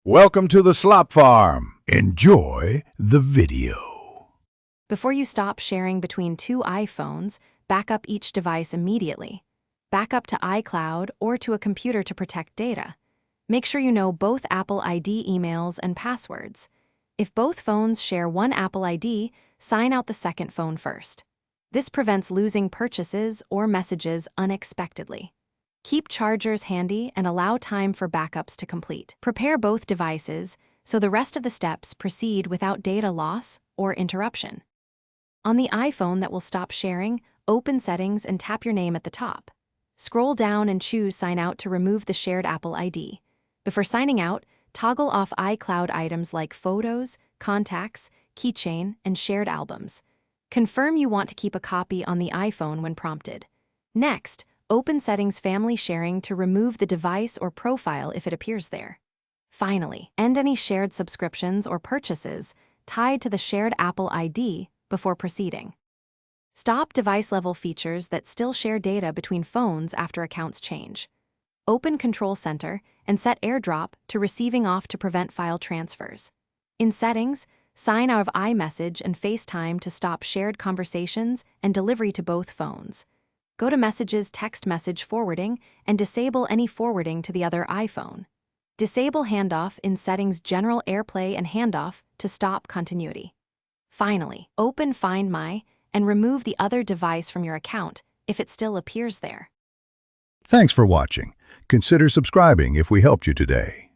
Welcome to the Slop Farm. Enjoy the video. Before you stop sharing between two iPhones, back up each device immediately. Back up to iCloud or to a computer to protect data. Make sure you know both Apple ID emails and passwords. If both phones share one Apple ID, sign out the second phone first. This prevents losing purchases or messages unexpectedly. Keep chargers handy and allow time for backups to complete. Prepare both devices so the rest of the steps proceed without data loss or interruption. On the iPhone that will stop sharing, open Settings and tap your name at the top. Scroll down and choose Sign Out to remove the shared Apple ID. Before signing out, toggle off iCloud items like photos, contacts, keychain, and shared albums. Confirm you want to keep a copy on the iPhone when prompted. Next, open Settings Family Sharing to remove the device or profile if it appears there. Finally, end any shared subscriptions or purchases tied to the shared Apple ID before proceeding. Stop device-level features that still share data between phones after accounts change. Open Control Center and set AirDrop to receiving off to prevent file transfers. In Settings, sign out of iMessage and FaceTime to stop shared conversations and delivery to both phones. Go to Messages text message forwarding and disable any forwarding to the other iPhone. Disable handoff in Settings General AirPlay and Handoff to stop continuity. Finally, open Find My and remove the other device from your account if it still appears there. Thanks for watching. Consider subscribing if we helped you today.